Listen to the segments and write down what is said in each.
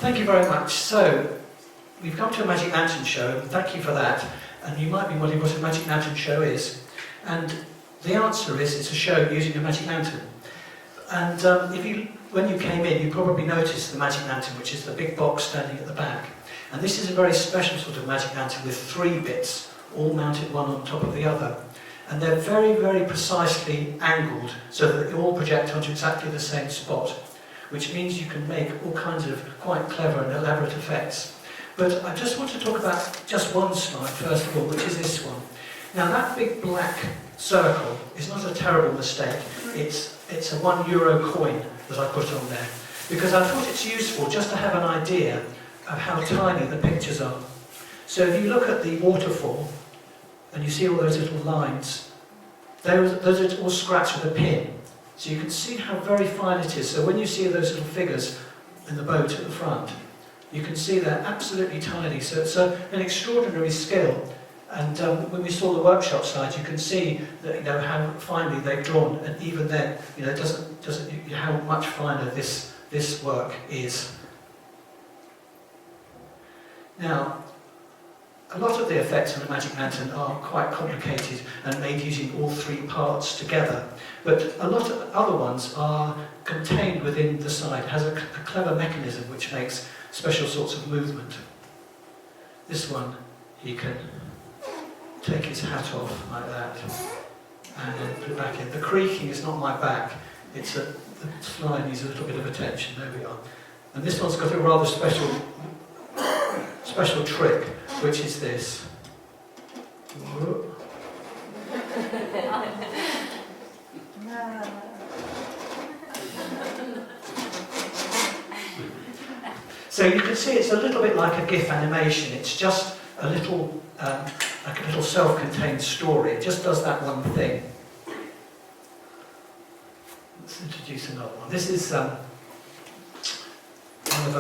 Thank you very much. So, we've come to a Magic Lantern show, and thank you for that. And you might be wondering what a Magic Lantern show is. And the answer is, it's a show using a Magic Lantern. And when you came in, you probably noticed the Magic Lantern, which is the big box standing at the back. And this is a very special sort of Magic Lantern with 3 bits, all mounted one on top of the other. And they're very, very precisely angled so that they all project onto exactly the same spot, which means you can make all kinds of quite clever and elaborate effects. But I just want to talk about just one slide first of all, which is this one. Now that big black circle is not a terrible mistake. It's a €1 coin that I put on there, because I thought it's useful just to have an idea of how tiny the pictures are. So if you look at the waterfall, and you see all those little lines, those are all scratched with a pin. So you can see how very fine it is. So when you see those little figures in the boat at the front, you can see they're absolutely tiny. So it's an extraordinary skill. And when we saw the workshop slides, you can see that, how finely they've drawn. And even then, it doesn't how much finer this work is. Now, a lot of the effects on the Magic Lantern are quite complicated and made using all 3 parts together. But a lot of other ones are contained within the side. It has a clever mechanism which makes special sorts of movement. This one, he can take his hat off like that and then put it back in. The creaking is not my back. The slide needs a little bit of attention. There we are. And this one's got a rather special trick, which is this. So you can see it's a little bit like a GIF animation. It's just a little, like a little self-contained story. It just does that one thing. Let's introduce another one. This is one of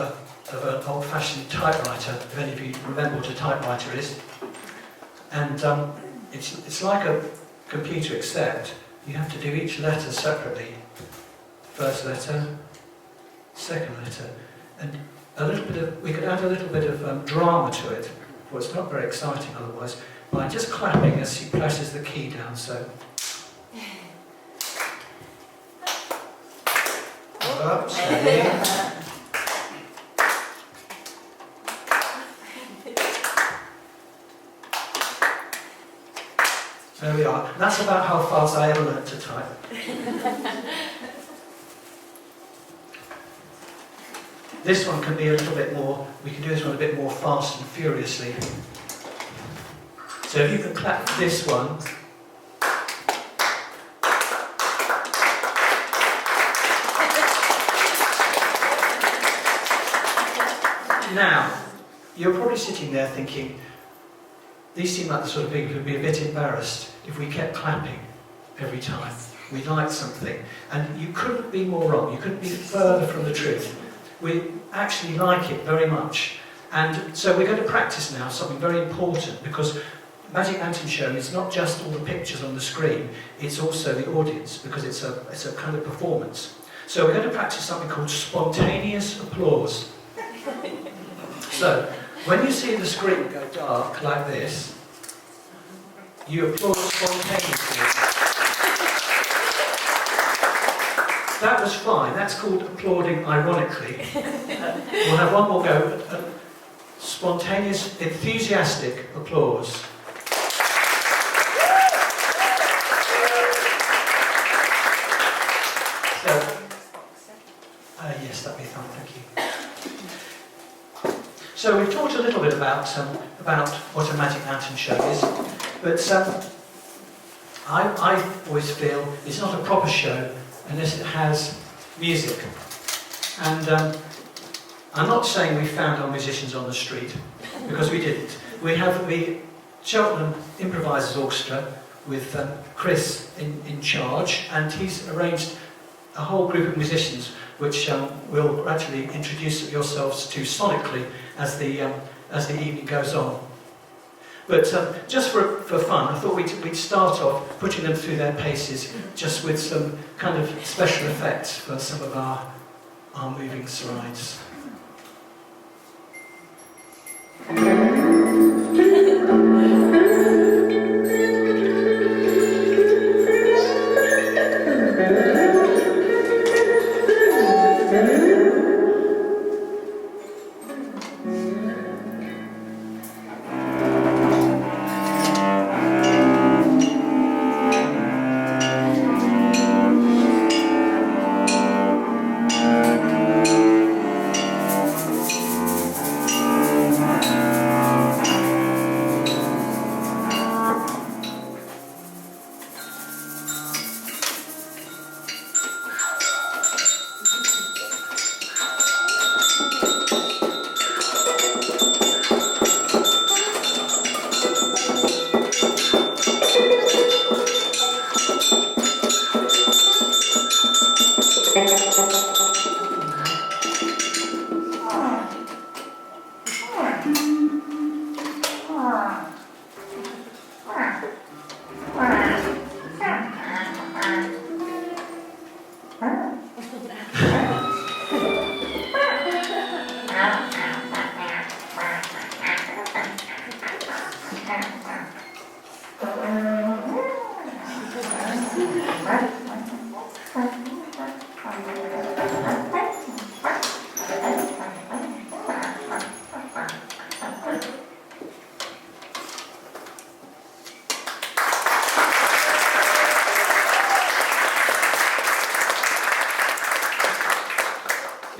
an old-fashioned typewriter, if any of you remember what a typewriter is. And it's like a computer, except you have to do each letter separately. First letter, second letter, and we could add a little bit of drama to it. Well, it's not very exciting otherwise, by just clapping as he presses the key down, so. Up, steady. There we are. That's about how fast I ever learned to type. This one can be a little bit more, we can do this one a bit more fast and furiously. So if you can clap this one. Now, you're probably sitting there thinking, these seem like the sort of people who'd be a bit embarrassed if we kept clapping every time we liked something. And you couldn't be more wrong, you couldn't be further from the truth. We actually like it very much. And so we're going to practice now something very important, because Magic Lantern Show is not just all the pictures on the screen, it's also the audience, because it's a kind of performance. So we're going to practice something called spontaneous applause. So, when you see the screen go dark like this, you applaud spontaneously. That was fine, that's called applauding ironically. We'll have one more go. Spontaneous, enthusiastic applause. So, yes, that'd be fine, thank you. So we've talked a little bit about what a Magic Lantern Show is, but I always feel it's not a proper show unless it has music. And I'm not saying we found our musicians on the street, because we didn't. We have the Cheltenham Improvisers Orchestra with Chris in charge, and he's arranged a whole group of musicians which will gradually introduce yourselves to sonically as the evening goes on. But just for fun, I thought we'd start off putting them through their paces, just with some kind of special effects for some of our moving slides.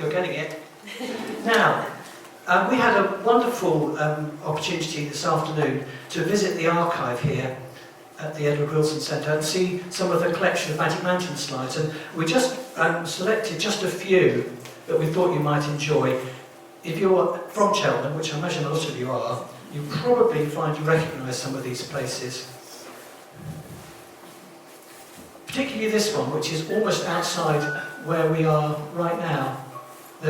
You're getting it? Now, we had a wonderful opportunity this afternoon to visit the archive here at the Edward Wilson Centre and see some of the collection of Magic Lantern slides. And we just selected just a few that we thought you might enjoy. If you're from Cheltenham, which I imagine a lot of you are, you probably find you recognise some of these places. Particularly this one, which is almost outside where we are right now. I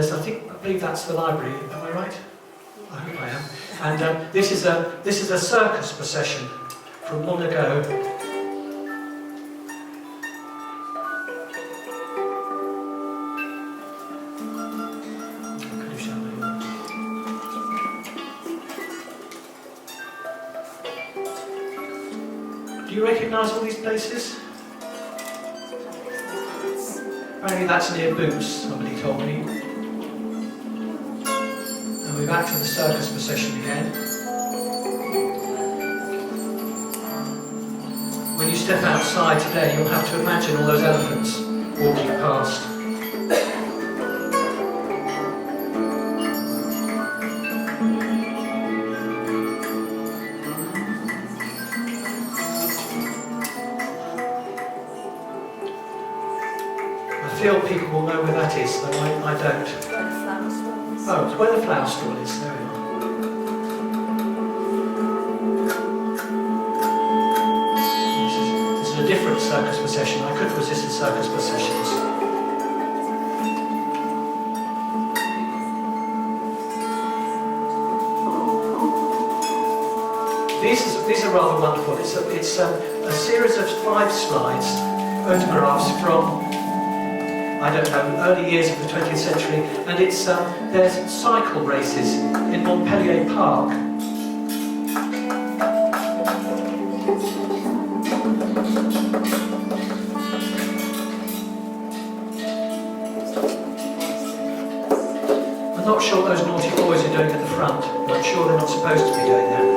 believe that's the library. Am I right? I hope I am. And this is a circus procession from long ago. Do you recognise all these places? Apparently that's near Boots, somebody told me. And we're back to the circus procession again. When you step outside today, you'll have to imagine all those elephants walking past. I feel people will know where that is, though I don't. Oh, it's where the flower stall is, there we are. This is a different circus procession. I couldn't resist the circus processions. these are rather wonderful. It's a series of 5 slides, photographs from, I don't know, early years of the 20th century, and it's there's cycle races in Montpellier Park. I'm not sure what those naughty boys are doing at the front, but I'm sure they're not supposed to be doing that.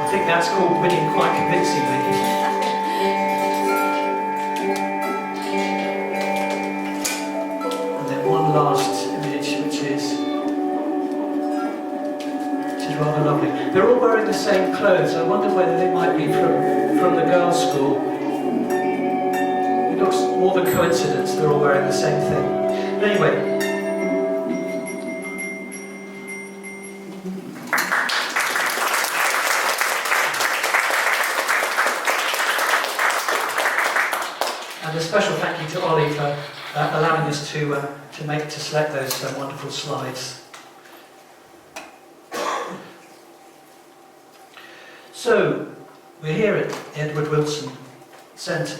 I think that's called winning quite convincingly. And then one last image, which is rather lovely. They're all wearing the same clothes. I wonder whether they might be from the girls' school. It looks more than coincidence they're all wearing the same thing. But anyway. And a special thank you to Ollie for allowing us to select those wonderful slides. So, we're here at Edward Wilson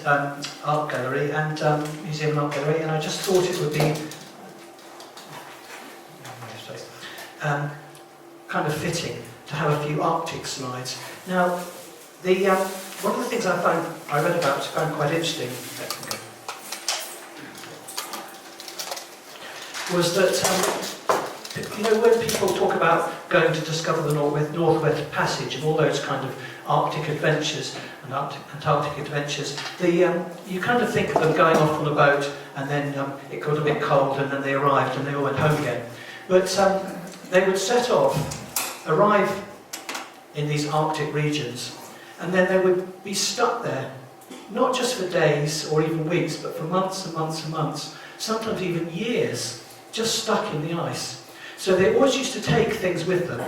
Art Gallery and Museum and Art Gallery, and I just thought it would be kind of fitting to have a few Arctic slides. Now, one of the things I read about, found quite interesting, was that you know, when people talk about going to discover the Northwest Passage and all those kind of Arctic adventures and Antarctic adventures, you kind of think of them going off on a boat and then it got a bit cold and then they arrived and they all went home again. But they would set off, arrive in these Arctic regions, and then they would be stuck there, not just for days or even weeks, but for months and months and months, sometimes even years, just stuck in the ice. So they always used to take things with them,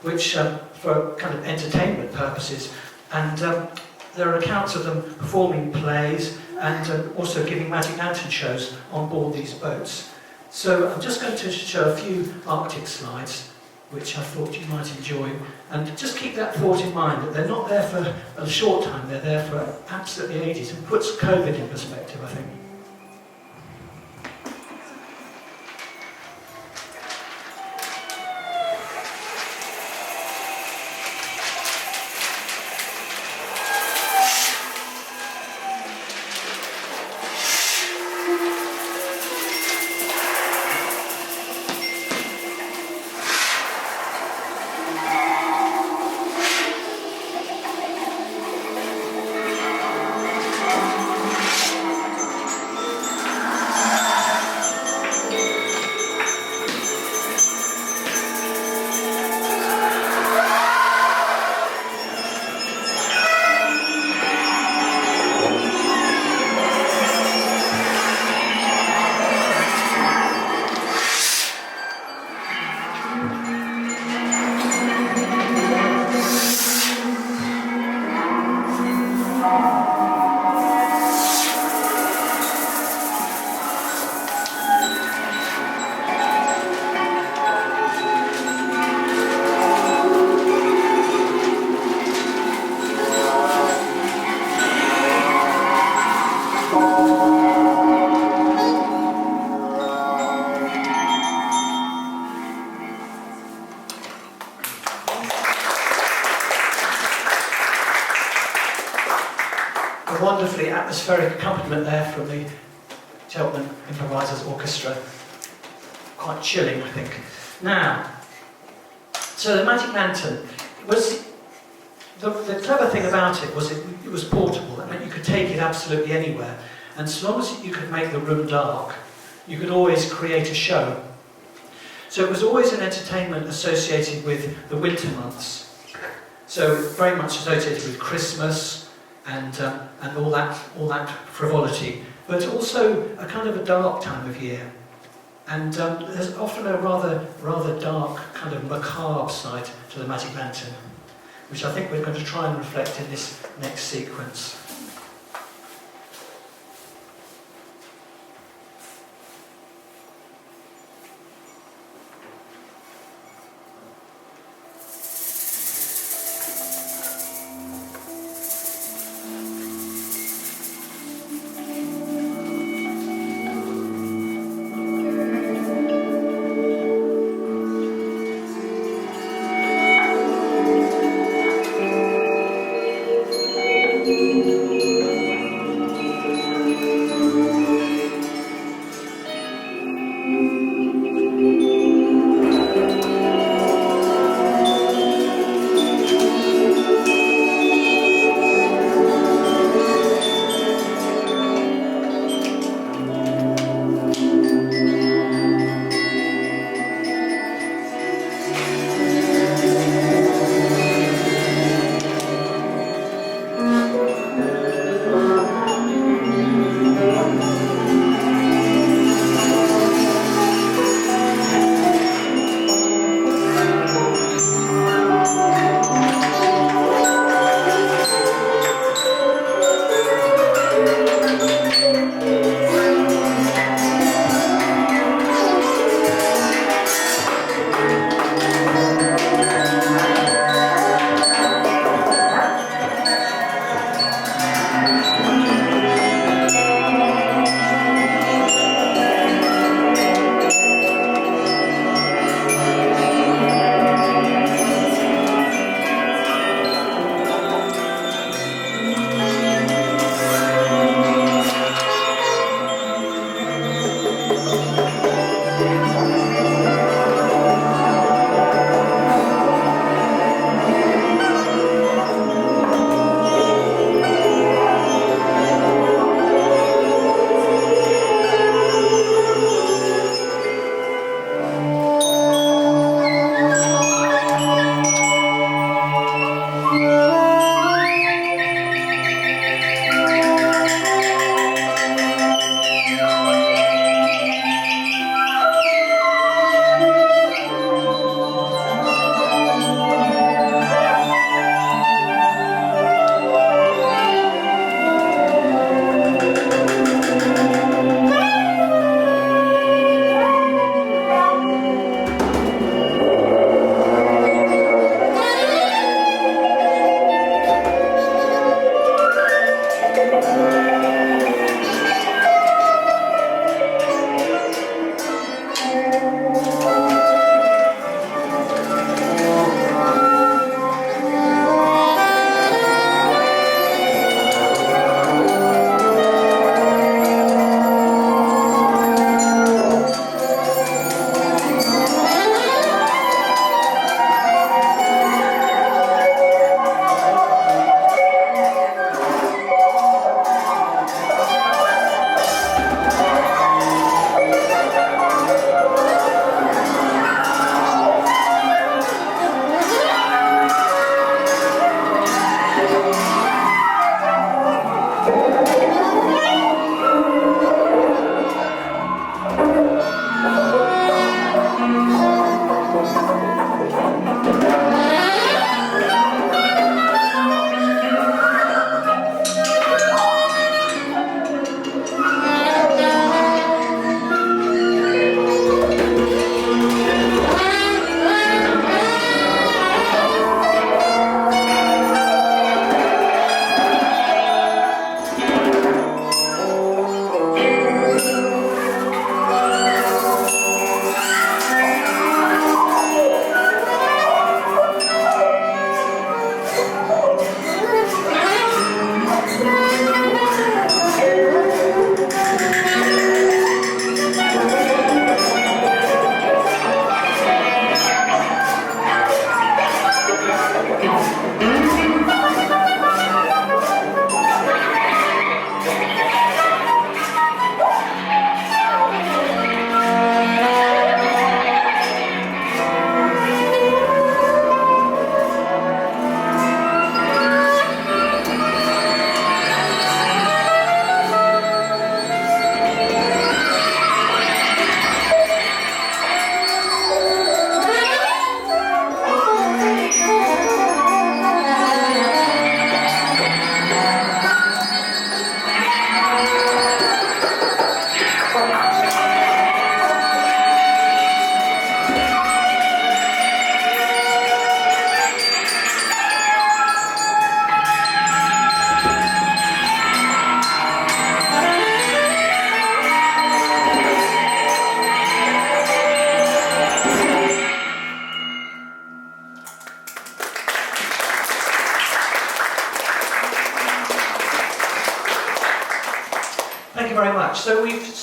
which for kind of entertainment purposes, and there are accounts of them performing plays and also giving magic lantern shows on board these boats. So I'm just going to show a few Arctic slides, which I thought you might enjoy, and just keep that thought in mind that they're not there for a short time, they're there for absolutely ages, and puts COVID in perspective, I think. Wonderfully atmospheric accompaniment there from the Cheltenham Improvisers Orchestra. Quite chilling, I think. Now, so the Magic Lantern was the clever thing about it was it was portable. That meant you could take it absolutely anywhere, and as long as you could make the room dark, you could always create a show. So it was always an entertainment associated with the winter months. So very much associated with Christmas and all that frivolity, but also a kind of a dark time of year. And there's often a rather dark, kind of macabre side to the Magic Lantern, which I think we're going to try and reflect in this next sequence.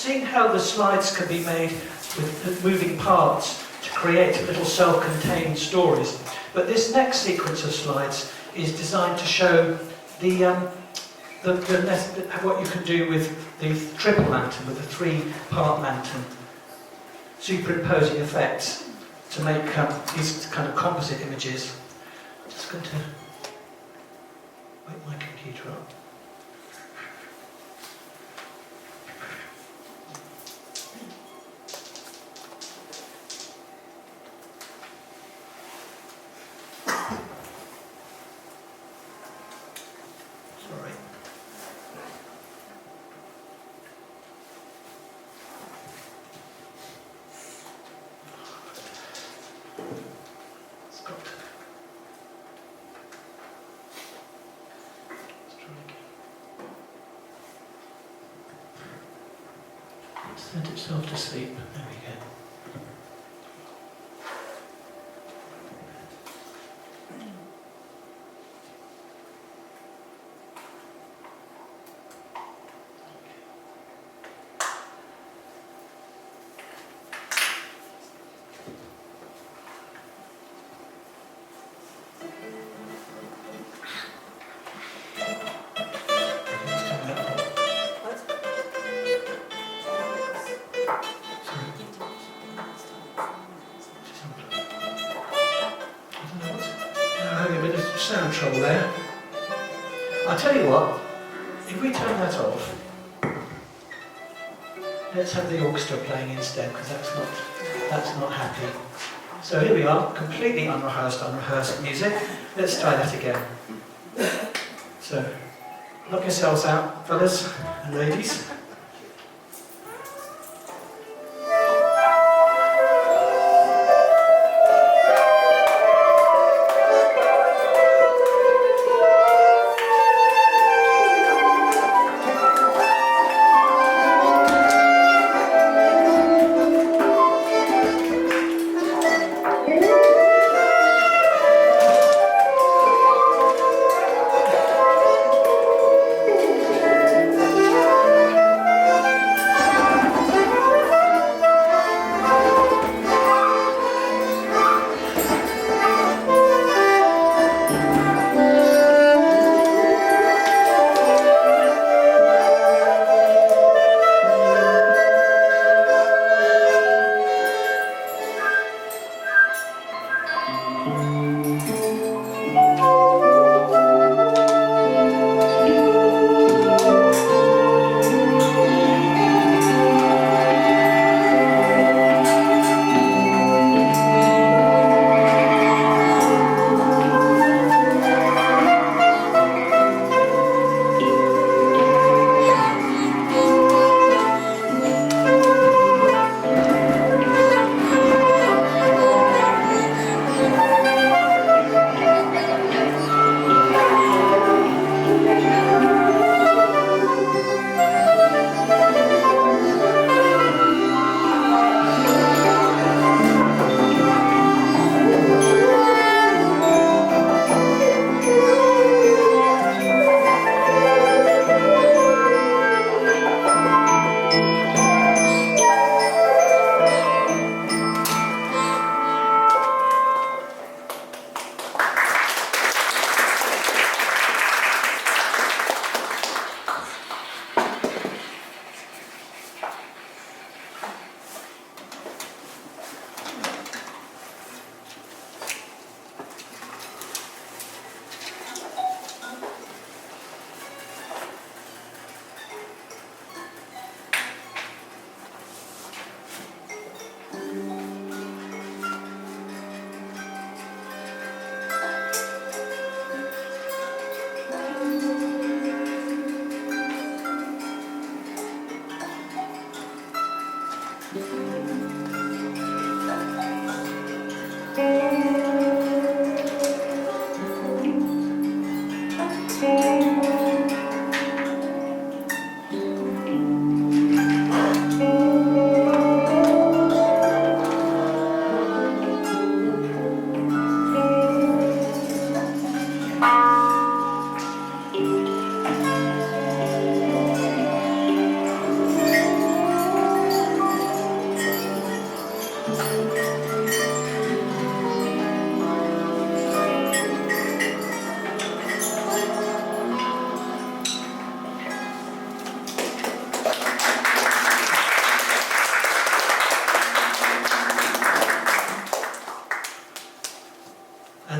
seeing how the slides can be made with moving parts to create little self-contained stories. But this next sequence of slides is designed to show what you can do with the triple lantern, with the three-part lantern, superimposing effects to make these kind of composite images. I'm just going to wake my computer up. Sent itself to sleep. There we go. Sound trouble there. I'll tell you what, if we turn that off, let's have the orchestra playing instead, because that's not happy. So here we are, completely unrehearsed music. Let's try that again. So, knock yourselves out, fellas and ladies.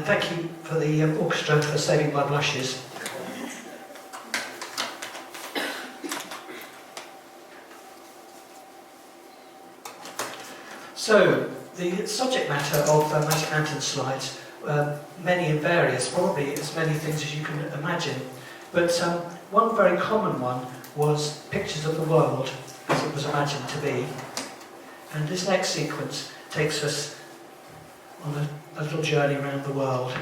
thank you for the orchestra for saving my blushes. So, the subject matter of Magic Lantern slides, many and various, probably as many things as you can imagine. But one very common one was pictures of the world as it was imagined to be. And this next sequence takes us on a little journey around the world.